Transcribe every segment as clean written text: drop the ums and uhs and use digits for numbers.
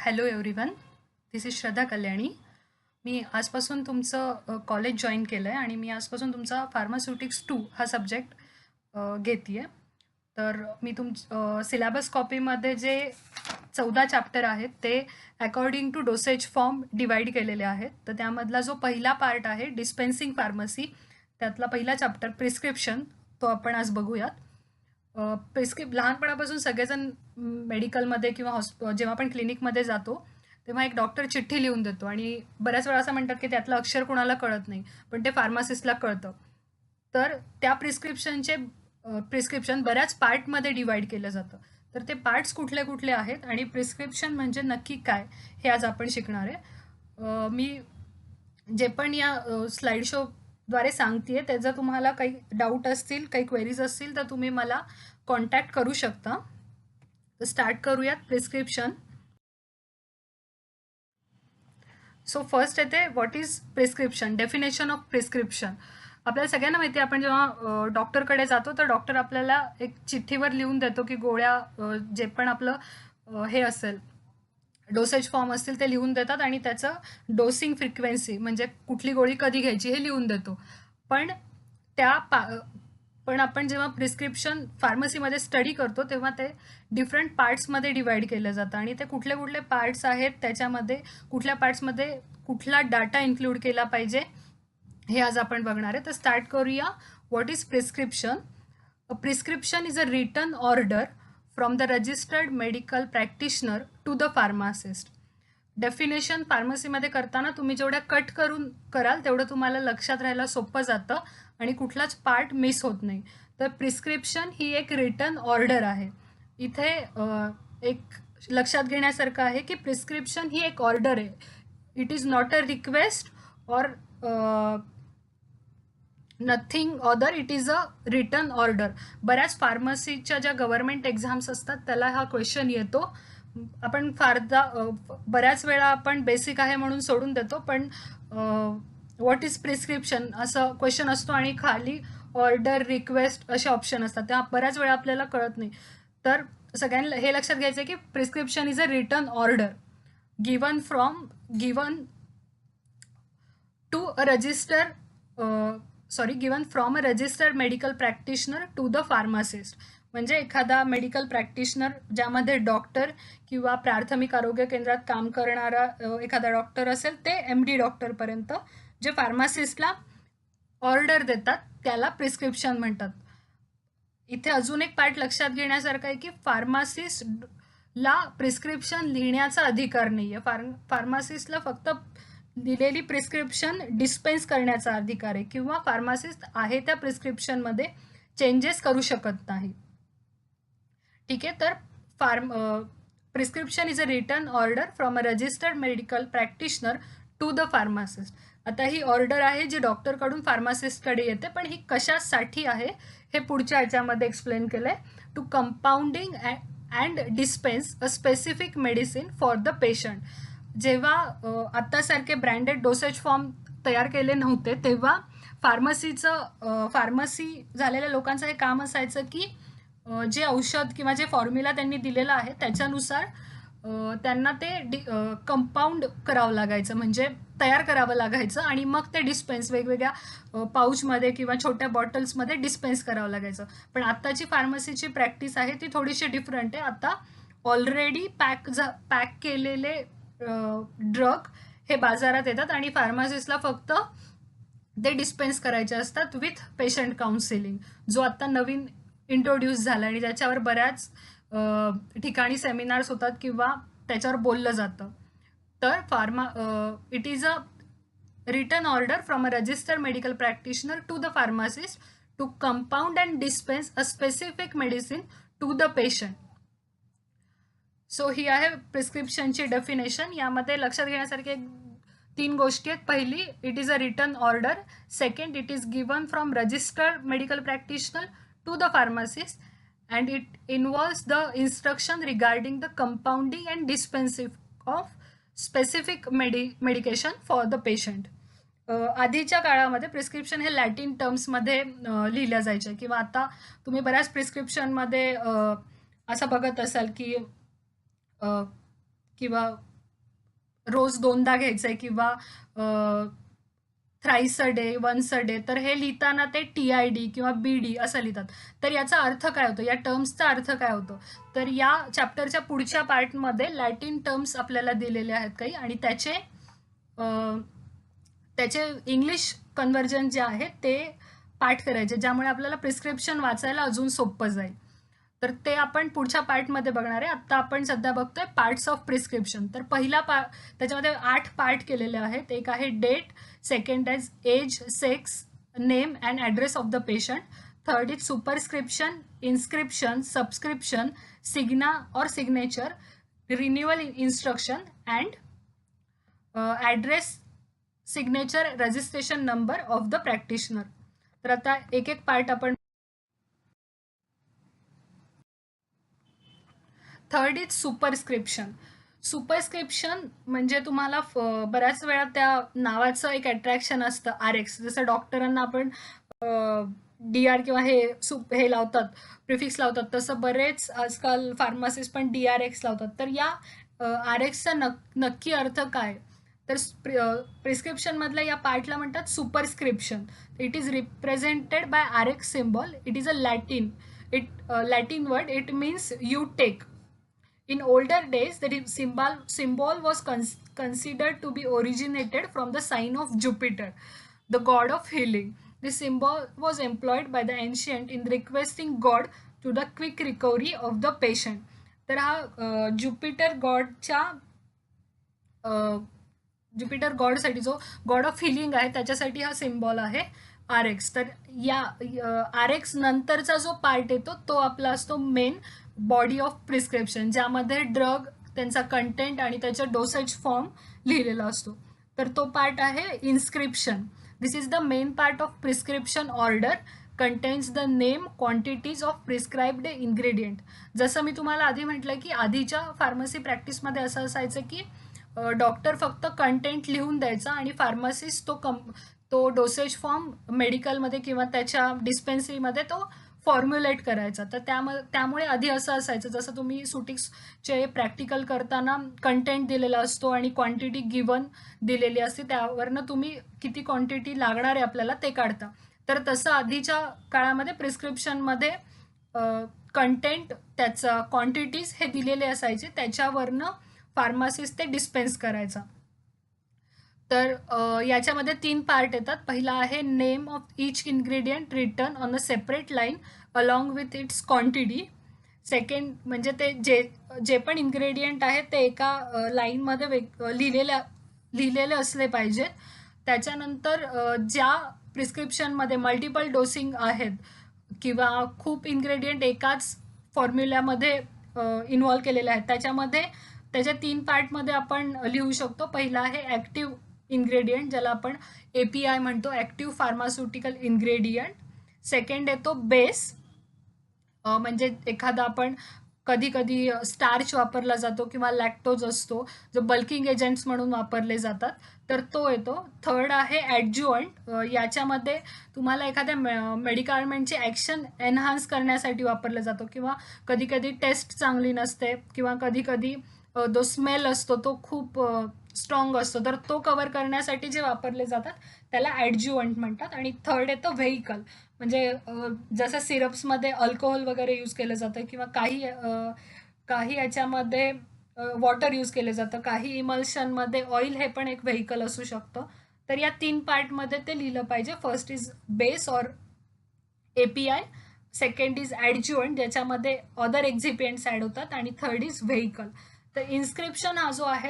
Hello everyone, this is श्रद्धा कल्याणी. मी आजपासून तुमचं college join केलं आहे आणि मी आजपासून तुमचा फार्मास्युटिक्स 2 हा सब्जेक्ट घेते आहे. तर मी सिलेबस कॉपीमध्ये जे 14 चॅप्टर आहेत ते according to dosage form divide केलेले आहेत. तर त्यामधला जो पहिला पार्ट आहे डिस्पेन्सिंग फार्मसी, त्यातला पहिला चॅप्टर प्रिस्क्रिप्शन, तो आपण आज बघूयात. लहानपणापासून सगळेजण मेडिकलमध्ये किंवा जेव्हा आपण क्लिनिकमध्ये जातो तेव्हा एक डॉक्टर चिठ्ठी लिहून देतो आणि बऱ्याच वेळा असं म्हणतात की त्यातलं अक्षर कुणाला कळत नाही, पण ते फार्मासिस्टला कळतं. तर त्या प्रिस्क्रिप्शन बऱ्याच पार्टमध्ये डिवाइड केलं जातं. तर ते पार्ट्स कुठले कुठले आहेत आणि प्रिस्क्रिप्शन म्हणजे नक्की काय, हे आज आपण शिकणार आहे. मी जे पण या स्लाइड शोद्वारे सांगतेय त्याचा तुम्हाला काही डाऊट असतील, काही क्वेरीज असतील तर तुम्ही मला कॉन्टॅक्ट करू शकता. तर स्टार्ट करूयात प्रिस्क्रिप्शन. सो फर्स्ट येते what is prescription, definition of prescription. आपल्याला सगळ्यांना माहिती आहे, आपण जेव्हा डॉक्टरकडे जातो तर डॉक्टर आपल्याला एक चिठ्ठीवर लिहून देतो की गोळ्या, जे पण आपलं हे असेल डोसेज फॉर्म असतील ते लिहून देतात आणि त्याचं डोसिंग फ्रिक्वेन्सी म्हणजे कुठली गोळी कधी घ्यायची हे लिहून देतो. पण पण आपण जेव्हा प्रिस्क्रिप्शन फार्मसीमध्ये स्टडी करतो तेव्हा ते डिफरंट पार्ट्समध्ये डिवाइड केलं जातं आणि ते कुठले कुठले पार्ट्स आहेत, त्याच्यामध्ये कुठल्या पार्ट्समध्ये कुठला डाटा इन्क्लूड केला पाहिजे हे आज आपण बघणार आहे. तर स्टार्ट करूया. What is prescription? Prescription is a written order from the registered medical practitioner to the pharmacist. Definition फार्मसीमध्ये करताना तुम्ही जेवढ्या कट करून कराल तेवढं तुम्हाला लक्षात राहायला सोपं जातं आणि कुठलाच पार्ट मिस होत नाही. तर प्रिस्क्रिप्शन ही एक रिटन ऑर्डर आहे. इथे एक लक्षात घेण्यासारखं आहे की प्रिस्क्रिप्शन ही एक ऑर्डर आहे. It is not a request or nothing other, it is a written order. बऱ्याच फार्मसीच्या ज्या गव्हर्नमेंट एक्झाम्स असतात त्याला हा क्वेश्चन येतो. आपण बऱ्याच वेळा आपण बेसिक आहे म्हणून सोडून देतो, पण व्हॉट इज प्रिस्क्रिप्शन असं क्वेश्चन असतो आणि खाली ऑर्डर, रिक्वेस्ट असे ऑप्शन असतात. त्या बऱ्याच वेळा आपल्याला कळत नाही. तर सगळ्यांना हे लक्षात घ्यायचं आहे की prescription is a written order given to a register given from a registered medical practitioner to the pharmacist. म्हणजे एखादा मेडिकल प्रॅक्टिशनर ज्यामध्ये डॉक्टर किंवा प्राथमिक आरोग्य केंद्रात काम करणारा एखादा डॉक्टर असेल ते MD डॉक्टरपर्यंत जे फार्मासिस्टला ऑर्डर देतात त्याला प्रिस्क्रिप्शन म्हणतात. इथे अजून एक पार्ट लक्षात घेण्यासारखं आहे की फार्मासिस्टला प्रिस्क्रिप्शन लिहिण्याचा अधिकार नाही आहे. फार्मासिस्टला फक्त दिलेली प्रिस्क्रिप्शन डिस्पेन्स करण्याचा अधिकार आहे किंवा फार्मासिस्ट आहे त्या प्रिस्क्रिप्शनमध्ये चेंजेस करू शकत नाही. ठीक आहे. तर prescription is a written order from a registered medical practitioner to the pharmacist. आता ही ऑर्डर आहे जी डॉक्टरकडून फार्मासिस्टकडे येते, पण ही कशासाठी आहे हे पुढच्या ह्याच्यामध्ये एक्सप्लेन केलंय. To compounding and dispense a specific medicine for the patient. जेव्हा आत्तासारखे ब्रँडेड डोसेज फॉर्म तयार केले नव्हते तेव्हा फार्मसी झालेल्या लोकांचं हे काम असायचं की जे औषध किंवा जे फॉर्म्युला त्यांनी दिलेला आहे त्याच्यानुसार त्यांना ते कंपाऊंड करावं लागायचं, म्हणजे तयार करावं लागायचं आणि मग ते डिस्पेन्स वेगवेगळ्या पाऊचमध्ये किंवा छोट्या बॉटल्समध्ये डिस्पेन्स करावं लागायचं. पण आत्ताची फार्मसीची प्रॅक्टिस आहे ती थोडीशी डिफरंट आहे. आता ऑलरेडी पॅक केलेले ड्रग हे बाजारात येतात आणि फार्मासिस्टला फक्त ते डिस्पेन्स करायचे असतात विथ पेशंट काउन्सिलिंग, जो आता नवीन इंट्रोड्यूस झाला आणि त्याच्यावर बऱ्याच ठिकाणी सेमिनार्स होतात किंवा त्याच्यावर बोललं जातं. तर it is a written order from a registered medical practitioner to the pharmacist to compound and dispense a specific medicine to the patient. So ही आहे प्रिस्क्रिप्शनची डेफिनेशन. यामध्ये लक्षात घेण्यासारखे 3 गोष्टी आहेत. पहिली, it is a written order. Second, it is given from registered medical practitioner to the pharmacist and it involves the instruction regarding the compounding and dispensing of specific medication for the patient. आधीच्या काळामध्ये prescription हे Latin टर्म्समध्ये लिहिल्या जायचे किंवा आता तुम्ही बऱ्याच प्रिस्क्रिप्शनमध्ये असं बघत असाल की किंवा रोज 2दा घ्यायचंय किंवा thrice a day, once a day, तर हे लिहिताना ते TID किंवा BD असं लिहितात. तर याचा अर्थ काय होतो, या टर्म्सचा अर्थ काय होतो, तर या चॅप्टरच्या पुढच्या पार्टमध्ये लॅटिन टर्म्स आपल्याला दिलेले आहेत काही, आणि त्याचे इंग्लिश कन्व्हर्जन जे आहे ते पाठ करायचे, ज्यामुळे आपल्याला प्रिस्क्रिप्शन वाचायला अजून सोपं जाईल. तर ते आपण पुढच्या पार्टमध्ये बघणार आहे. आत्ता आपण सध्या बघतोय पार्ट्स ऑफ प्रिस्क्रिप्शन. तर पहिला त्याच्यामध्ये 8 पार्ट केलेले आहेत. एक आहे date, second is age, sex, name and address of the patient, third is superscription, inscription, subscription, signa और signature, renewal instruction and address, signature, registration number of the practitioner. तर आता एक एक पार्ट आपण. Third is superscription. सुपरस्क्रिप्शन म्हणजे तुम्हाला बऱ्याच वेळा त्या नावाचं एक अट्रॅक्शन असतं, RX. जसं डॉक्टरांना आपण DR किंवा हे लावतात, प्रिफिक्स लावतात, तसं बरेच आजकाल फार्मसिस्ट पण DRX लावतात. तर या RXचा नक्की अर्थ काय, तर प्रिस्क्रिप्शन मधल्या या पार्टला म्हणतात superscription. It is represented by RX symbol. It is a Latin word. It means you take. In older days, the symbol was considered to be originated from the sign of Jupiter, the god of healing. This symbol was employed by the ancient in requesting God to the quick recovery of the patient. तर हा Jupiter गॉडसाठी जो God of healing आहे त्याच्यासाठी हा symbol आहे RX. तर या RX नंतरचा जो पार्ट येतो तो आपला असतो मेन बॉडी ऑफ प्रिस्क्रिप्शन, ज्यामध्ये ड्रग, त्यांचा कंटेंट आणि त्याचा डोसेज फॉर्म लिहिलेला असतो. तर तो पार्ट आहे inscription. This is the main part of prescription order, contains the name, quantities of prescribed ingredient. जसं मी तुम्हाला आधी म्हटलं की आधीच्या फार्मसी प्रॅक्टिसमध्ये असं असायचं की डॉक्टर फक्त कंटेंट लिहून द्यायचा आणि फार्मसिस्ट तो डोसेज फॉर्म मेडिकलमध्ये किंवा त्याच्या डिस्पेन्सरीमध्ये तो फॉर्म्युलेट करायचा. तर त्यामुळे आधी असं असायचं, जसं तुम्ही सुटिक्सचे प्रॅक्टिकल करताना कंटेंट दिलेला असतो आणि क्वांटिटी गिवन दिलेली असते, त्यावरनं तुम्ही किती क्वांटिटी लागणार आहे आपल्याला ते काढता. तर तसं आधीच्या काळामध्ये प्रिस्क्रिप्शनमध्ये कंटेंट, त्याचं क्वांटिटीज हे दिलेले असायचे, त्याच्यावरनं फार्मासिस्ट ते डिस्पेन्स करायचा. तर याच्यामध्ये 3 पार्ट येतात. पहिला आहे name of each ingredient return on a separate line along with it's quantity. Second म्हणजे ते जे पण इन्ग्रेडियंट आहेत ते एका लाईनमध्ये लिहिलेले असले पाहिजेत. त्याच्यानंतर ज्या प्रिस्क्रिप्शनमध्ये मल्टिपल डोसिंग आहेत किंवा खूप इन्ग्रेडियंट एकाच फॉर्म्युल्यामध्ये इन्व्हॉल्व केलेले आहेत, त्याच्या 3 पार्टमध्ये आपण लिहू शकतो. पहिला आहे ॲक्टिव्ह इन्ग्रेडियंट, ज्याला आपण API म्हणतो, ॲक्टिव्ह फार्मास्युटिकल इन्ग्रेडियंट. सेकंड येतो बेस, म्हणजे एखादा आपण कधी स्टार्च वापरला जातो किंवा लॅक्टोज असतो जो बल्किंग एजंट्स म्हणून वापरले जातात, तर तो येतो. थर्ड आहे ॲडज्युअंट, याच्यामध्ये तुम्हाला एखाद्या मेडिकामेंटची ॲक्शन एनहान्स करण्यासाठी वापरला जातो किंवा कधी टेस्ट चांगली नसते किंवा कधी जो स्मेल असतो तो खूप स्ट्रॉंग असतो, तर तो कव्हर करण्यासाठी जे वापरले जातात त्याला ॲडज्युअंट म्हणतात. आणि थर्ड येतो व्हेइकल, म्हणजे जसं सिरप्समध्ये अल्कोहोल वगैरे यूज केलं जातं किंवा काही याच्यामध्ये वॉटर यूज केलं जातं, काही इमल्शनमध्ये ऑइल, हे पण एक व्हेइकल असू शकतं. तर या 3 पार्टमध्ये ते लिहिलं पाहिजे. First is base or API, second is adjuvant, ज्याच्यामध्ये अदर एक्झिपियंट्स ॲड होतात, आणि थर्ड इज व्हेइकल. तर इन्स्क्रिप्शन हा जो आहे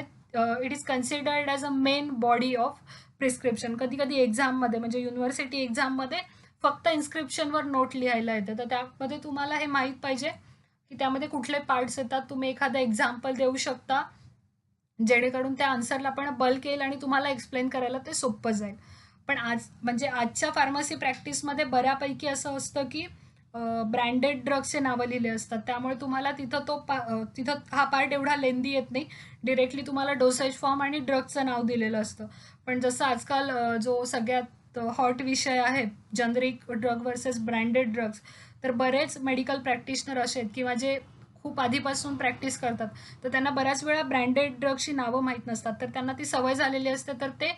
it is considered as a main body of prescription. कधी एक्झाममध्ये, म्हणजे युनिव्हर्सिटी एक्झाममध्ये फक्त इन्स्क्रिप्शनवर नोट लिहायला येतं, तर त्यामध्ये तुम्हाला हे माहीत पाहिजे की त्यामध्ये कुठले पार्ट्स येतात. तुम्ही एखादं एक्झाम्पल देऊ शकता जेणेकरून त्या आन्सरला पण बल्क येईल आणि तुम्हाला एक्सप्लेन करायला ते सोपं जाईल. पण आजच्या फार्मसी प्रॅक्टिसमध्ये बऱ्यापैकी असं असतं की ब्रँडेड ड्रग्सचे नावं लिहिले असतात, त्यामुळे तुम्हाला तिथं हा पार्ट एवढा लेंदी येत नाही. डिरेक्टली तुम्हाला डोसेज फॉर्म आणि ड्रगचं नाव दिलेलं असतं. पण जसं आजकाल जो सगळ्यात हॉट विषय आहे generic drug versus branded drugs, तर बरेच मेडिकल प्रॅक्टिशनर असे आहेत किंवा जे खूप आधीपासून प्रॅक्टिस करतात तर त्यांना बऱ्याच वेळा ब्रँडेड ड्रगची नावं माहीत नसतात, तर त्यांना ती सवय झालेली असते, तर ते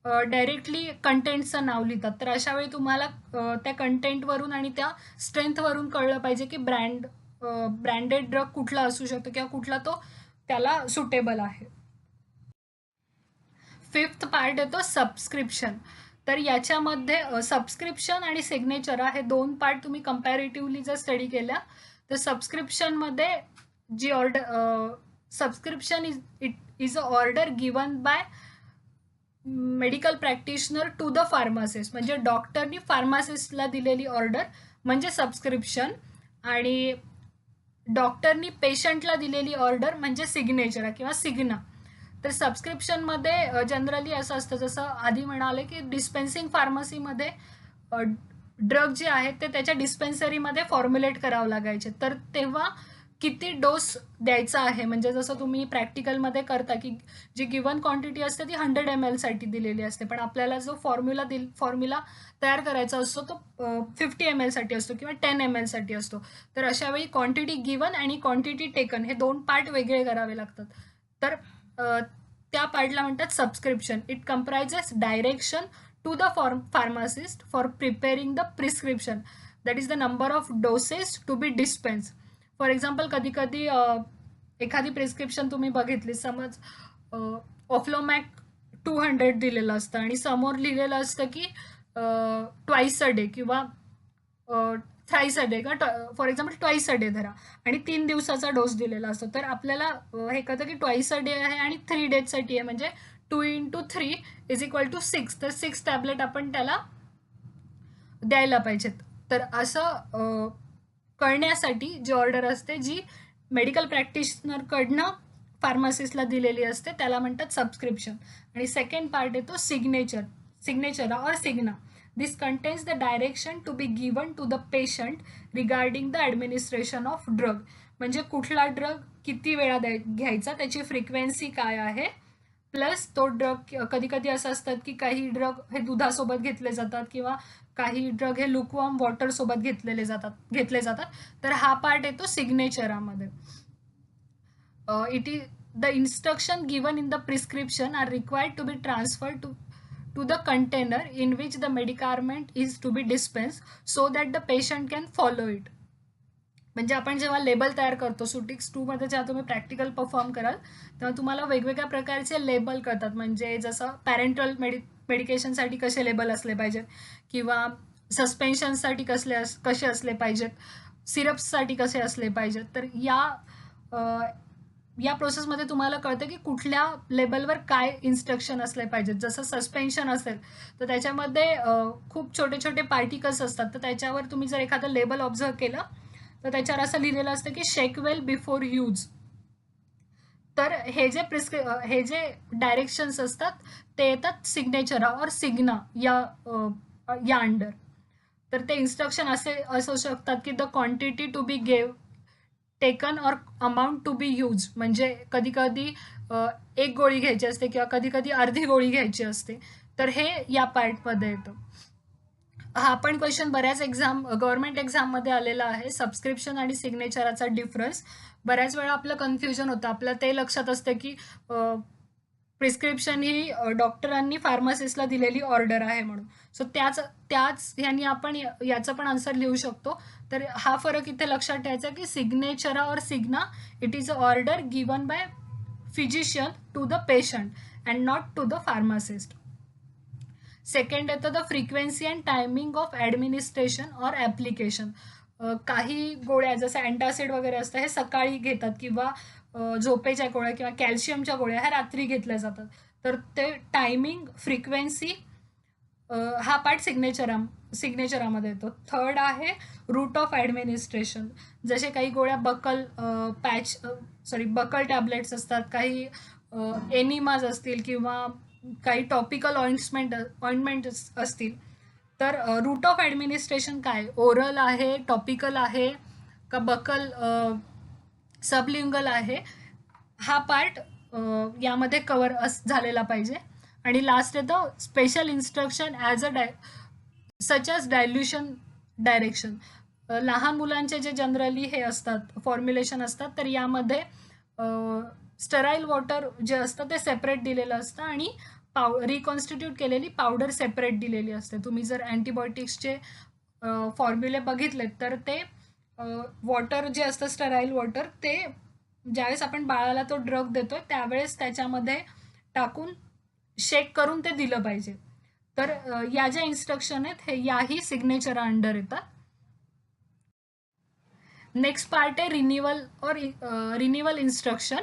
डायरेक्टली कंटेंटचं नाव लिहितात. तर अशा वेळी तुम्हाला त्या कंटेंटवरून आणि त्या स्ट्रेंथवरून कळलं पाहिजे की ब्रँडेड ड्रग कुठला असू शकतो किंवा कुठला तो त्याला सुटेबल आहे. फिफ्थ पार्ट येतो सबस्क्रिप्शन. तर याच्यामध्ये सबस्क्रिप्शन आणि सिग्नेचर हे दोन पार्ट तुम्ही कंपॅरेटिव्हली जर स्टडी केल्या तर सबस्क्रिप्शनमध्ये जी order subscription is a order given by medical practitioner to the pharmacist, म्हणजे डॉक्टरनी फार्मासिस्टला दिलेली ऑर्डर म्हणजे सबस्क्रिप्शन, आणि डॉक्टरनी पेशंटला दिलेली ऑर्डर म्हणजे सिग्नेचर किंवा सिग्ना. तर सबस्क्रिप्शनमध्ये जनरली असं असतं, जसं आधी म्हणाले की डिस्पेन्सिंग फार्मसीमध्ये ड्रग जे आहेत ते त्याच्या डिस्पेन्सरीमध्ये फॉर्म्युलेट करावं लागायचे, तर तेव्हा किती डोस द्यायचा आहे, म्हणजे जसं तुम्ही प्रॅक्टिकलमध्ये करता की जी गिवन क्वांटिटी असते ती 100 ml साठी दिलेली असते, पण आपल्याला जो फॉर्म्युला तयार करायचा असतो तो 50 ml साठी असतो किंवा 10 ml साठी असतो. तर अशा वेळी क्वांटिटी गिवन आणि क्वांटिटी टेकन हे दोन पार्ट वेगळे करावे लागतात. तर त्या पार्टला म्हणतात subscription. It comprises direction to the pharmacist for preparing the prescription, that is the number of doses to be dispense. For example कधी कधी एखादी प्रिस्क्रिप्शन तुम्ही बघितली, समज ऑफ्लोमॅक 200 दिलेलं असतं आणि समोर लिहिलेलं असतं की ट्वाईस अ डे किंवा थ्राईस अ डे किंवा for example twice a day धरा, आणि 3 दिवसाचा डोस दिलेला असतो. तर आपल्याला हे कळतं की ट्वाईस अ डे आहे आणि 3 डेजसाठी आहे, म्हणजे 2 × 3 = 6. तर 6 टॅबलेट आपण त्याला द्यायला पाहिजेत. तर असं कळण्यासाठी जी ऑर्डर असते जी मेडिकल प्रॅक्टिशनरकडनं फार्मासिस्टला दिलेली असते त्याला म्हणतात सबस्क्रिप्शन. आणि सेकंड पार्ट येतो signature or signa. This contains the direction to be given to the patient regarding the administration of drug, म्हणजे कुठला ड्रग किती वेळा घ्यायचा, त्याची फ्रिक्वेन्सी काय आहे, प्लस तो ड्रग कधी कधी असं असतात की काही ड्रग हे दुधासोबत घेतले जातात किंवा काही ड्रग हे लुकवॉर्म वॉटर सोबत घेतले जातात. तर हा पार्ट येतो सिग्नेचरामध्ये. It is the instruction given in the prescription are required to be transferred to the container in which the medicament is to be dispense so that the patient can follow it. म्हणजे आपण जेव्हा label तयार करतो सुटिक्स 2 मध्ये जेव्हा तुम्ही practical perform कराल तेव्हा तुम्हाला वेगवेगळ्या प्रकारचे लेबल कळतात, म्हणजे जसं पॅरेंटल मेडिकेशनसाठी कसे लेबल असले पाहिजेत किंवा सस्पेन्शनसाठी कसे असले पाहिजेत, सिरप्ससाठी कसे असले पाहिजेत. तर या प्रोसेसमध्ये तुम्हाला कळतं की कुठल्या लेबलवर काय इन्स्ट्रक्शन असले पाहिजेत. जसं सस्पेन्शन असेल तर त्याच्यामध्ये खूप छोटे छोटे पार्टिकल्स असतात, तर त्याच्यावर तुम्ही जर एखादं लेबल ऑब्झर्व केलं तर त्याच्यावर असं लिहिलेलं असतं की शेक वेल बिफोर यूज. तर हे जे डायरेक्शन्स असतात ते येतात सिग्नेचर और सिग्ना या अंडर. तर ते इन्स्ट्रक्शन असे असू शकतात की the quantity to be taken or amount to be use, म्हणजे कधी कधी एक गोळी घ्यायची असते किंवा कधी कधी अर्धी गोळी घ्यायची असते. तर हे या पार्टमध्ये येतं. हा पण क्वेश्चन बऱ्याच गव्हर्नमेंट एक्झाममध्ये आलेला आहे, सबस्क्रिप्शन आणि सिग्नेचरचा डिफरन्स. बऱ्याच वेळा आपलं कन्फ्युजन होतं, आपलं ते लक्षात असतं की प्रिस्क्रिप्शन ही डॉक्टरांनी फार्मासिस्टला दिलेली ऑर्डर आहे म्हणून. सो त्याच ह्यांनी आपण याचं पण आन्सर लिहू शकतो. तर हा फरक इथे लक्षात ठेवायचा की सिग्नेचर और signa it is a order given by physician to the patient and not to the pharmacist. Second येतं the frequency and timing of administration or application. काही गोळ्या जसं अँटासिड वगैरे असतं हे सकाळी घेतात किंवा झोपेच्या गोळ्या किंवा कॅल्शियमच्या गोळ्या ह्या रात्री घेतल्या जातात. तर ते टायमिंग फ्रिक्वेन्सी हा पार्ट सिग्नेचरामध्ये येतो. थर्ड आहे रूट ऑफ ॲडमिनिस्ट्रेशन. जसे काही गोळ्या बकल टॅबलेट्स असतात, काही एनिमाज असतील किंवा काही टॉपिकल ऑइंटमेंट असतील. तर रूट ऑफ ॲडमिनिस्ट्रेशन काय, ओरल आहे, टॉपिकल आहे का बकल सबलिंगल आहे, हा पार्ट यामध्ये कवर झालेला पाहिजे. आणि लास्ट येतं special instruction as a such as dilution direction. लहान मुलांचे जे जनरली हे असतात फॉर्म्युलेशन असतात, तर यामध्ये स्टराईल वॉटर जे असतं ते सेपरेट दिलेलं असतं आणि रिकॉन्स्टिट्यूट केलेली पावडर सेपरेट दिलेली असते. तुम्ही जर अँटीबायोटिक्सचे फॉर्म्युले बघितलेत तर ते वॉटर जे असतं स्टराईल वॉटर ते ज्यावेळेस आपण बाळाला तो ड्रग देतो त्यावेळेस त्याच्यामध्ये टाकून शेक करून ते दिलं पाहिजे. तर या ज्या इन्स्ट्रक्शन आहेत हे याही सिग्नेचर अंडर येतात. नेक्स्ट पार्ट आहे रिन्युअल इन्स्ट्रक्शन.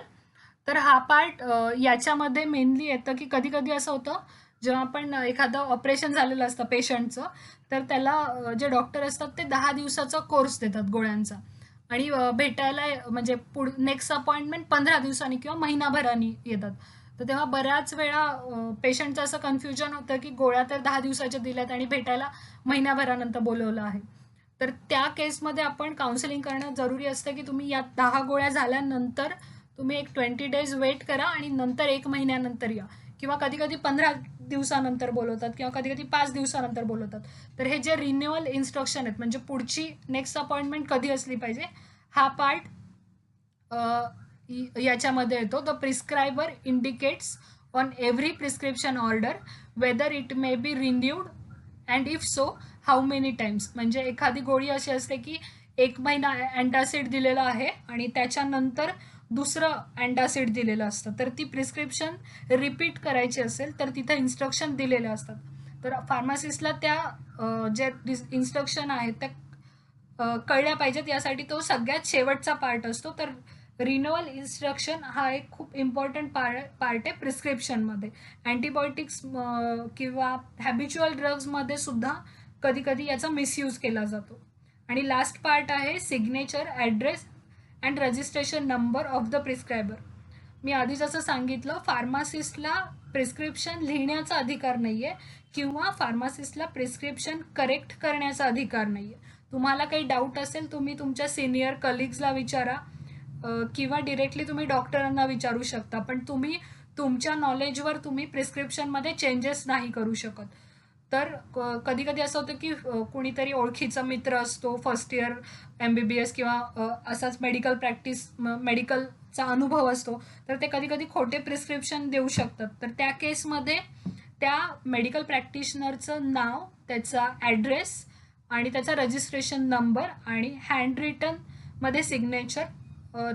तर हा पार्ट याच्यामध्ये मेनली येतं की कधी कधी असं होतं जेव्हा आपण एखादं ऑपरेशन झालेलं असतं पेशंटचं, तर त्याला जे डॉक्टर असतात ते 10 दिवसाचा कोर्स देतात गोळ्यांचा आणि भेटायला म्हणजे नेक्स्ट अपॉइंटमेंट 15 दिवसांनी किंवा महिनाभरानी येतात. तर तेव्हा बऱ्याच वेळा पेशंटचं असं कन्फ्युजन होतं की गोळ्या तर 10 दिवसाच्या दिल्यात आणि भेटायला महिनाभरानंतर बोलवलं आहे. तर त्या केसमध्ये आपण काउन्सिलिंग करणं जरुरी असतं की तुम्ही या 10 गोळ्या झाल्यानंतर तुम्ही एक 20 डेज वेट करा आणि नंतर 1 महिन्यानंतर या, किंवा कधी कधी 15 दिवसानंतर बोलवतात किंवा कधी कधी 5 दिवसानंतर बोलवतात. तर हे जे रिन्युअल इन्स्ट्रक्शन आहेत म्हणजे पुढची नेक्स्ट अपॉइंटमेंट कधी असली पाहिजे हा पार्ट याच्यामध्ये येतो. The prescriber indicates on every prescription order whether it may be renewed and if so how many times. म्हणजे एखादी गोळी अशी असते की 1 महिना अँटासिड दिलेला आहे आणि त्याच्यानंतर दुसरं अँटासिड दिलेलं असतं, तर ती प्रिस्क्रिप्शन रिपीट करायची असेल तर तिथं इन्स्ट्रक्शन दिलेले असतात. तर फार्मासिस्टला त्या जे इन्स्ट्रक्शन आहेत त्या कळल्या पाहिजेत यासाठी तो सगळ्यात शेवटचा पार्ट असतो. तर रिन्युअल इन्स्ट्रक्शन हा एक खूप इम्पॉर्टंट पार्ट आहे प्रिस्क्रिप्शनमध्ये. अँटीबायोटिक्स किंवा हॅबिच्युअल ड्रग्जमध्ये सुद्धा कधी कधी याचा मिसयूज केला जातो. आणि लास्ट पार्ट आहे signature, address and registration number of the prescriber. मी आधी जसं सांगितलं फार्मासिस्टला प्रिस्क्रिप्शन लिहिण्याचा अधिकार नाही आहे किंवा फार्मासिस्टला प्रिस्क्रिप्शन करेक्ट करण्याचा अधिकार नाही आहे. तुम्हाला काही डाऊट असेल तुम्ही तुमच्या सिनियर कलिग्सला विचारा किंवा डिरेक्टली तुम्ही डॉक्टरांना विचारू शकता, पण तुम्ही तुमच्या नॉलेजवर तुम्ही प्रिस्क्रिप्शनमध्ये चेंजेस नाही करू शकत. तर कधी कधी असं होतं की कुणीतरी ओळखीचा मित्र असतो, फर्स्ट इयर MBBS किंवा असाच मेडिकलचा अनुभव असतो, तर ते कधी कधी खोटे प्रिस्क्रिप्शन देऊ शकतात. तर त्या केसमध्ये त्या मेडिकल प्रॅक्टिशनरचं नाव, त्याचा ॲड्रेस आणि त्याचा रजिस्ट्रेशन नंबर आणि हँड रिटनमध्ये सिग्नेचर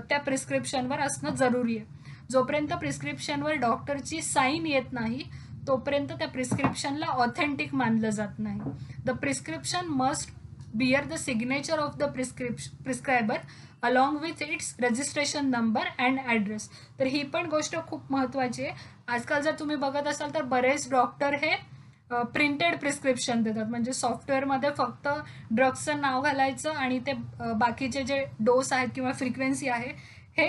त्या प्रिस्क्रिप्शनवर असणं जरुरी आहे. जोपर्यंत प्रिस्क्रिप्शनवर डॉक्टरची साईन येत नाही तोपर्यंत त्या प्रिस्क्रिप्शनला ऑथेंटिक मानलं जात नाही. The prescription must bear the signature of the prescriber along with its registration number and address. तर ही पण गोष्ट खूप महत्त्वाची आहे. आजकाल जर तुम्ही बघत असाल तर बरेच डॉक्टर हे प्रिंटेड प्रिस्क्रिप्शन देतात, म्हणजे सॉफ्टवेअरमध्ये फक्त ड्रग्सचं नाव घालायचं आणि ते बाकीचे जे डोस आहेत किंवा फ्रिक्वेन्सी आहे हे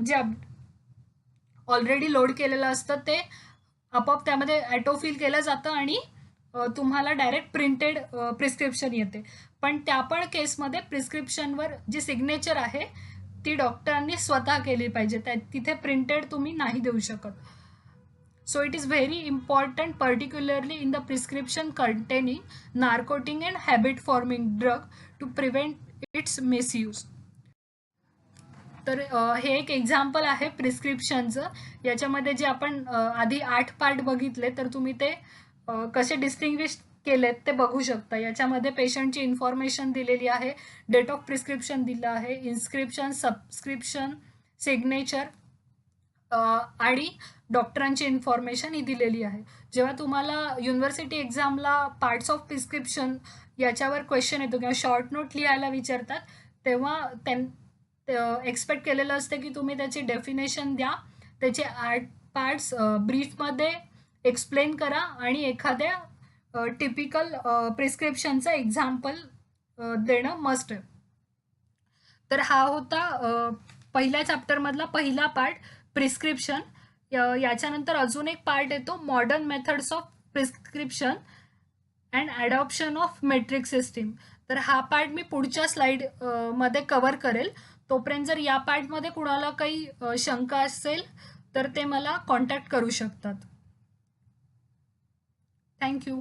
जे ऑलरेडी लोड केलेलं असतं ते आपोआप त्यामध्ये ॲटोफिल केलं जातं आणि तुम्हाला डायरेक्ट प्रिंटेड प्रिस्क्रिप्शन येते. पण त्या पण केसमध्ये प्रिस्क्रिप्शनवर जी सिग्नेचर आहे ती डॉक्टरांनी स्वतः केली पाहिजे, तिथे प्रिंटेड तुम्ही नाही देऊ शकत. So it is very important, particularly in the prescription containing narcotic and habit forming drug, to prevent its misuse. तर हे एक एक्झाम्पल आहे प्रिस्क्रिप्शनचं. याच्यामध्ये जे आपण आधी 8 पार्ट बघितले तर तुम्ही ते कसे डिस्टिंग्विश केलेत ते बघू शकता. याच्यामध्ये पेशंटची इन्फॉर्मेशन दिलेली आहे, डेट ऑफ प्रिस्क्रिप्शन दिलं आहे, इन्स्क्रिप्शन, सबस्क्रिप्शन, सिग्नेचर आणि डॉक्टरांची इन्फॉर्मेशन ही दिलेली आहे. जेव्हा तुम्हाला युनिव्हर्सिटी एक्झामला पार्ट्स ऑफ प्रिस्क्रिप्शन याच्यावर क्वेश्चन येतो किंवा शॉर्ट नोट लिहायला विचारतात तेव्हा एक्सपेक्ट केलेलं असतं की तुम्ही त्याची डेफिनेशन द्या, त्याचे 8 पार्ट्स ब्रीफमध्ये एक्सप्लेन करा आणि एखाद्या टिपिकल प्रिस्क्रिप्शनचं एक्झाम्पल देणं मस्ट आहे. तर हा होता पहिल्या चॅप्टरमधला पहिला पार्ट प्रिस्क्रिप्शन. याच्यानंतर अजून एक पार्ट येतो modern methods of prescription and adoption of metric system. तर हा पार्ट मी पुढच्या स्लाइड मध्ये कव्हर करेल. तोपर्यंत जर या पार्टमध्ये कुणाला काही शंका असेल तर ते मला कॉन्टॅक्ट करू शकतात. थँक्यू.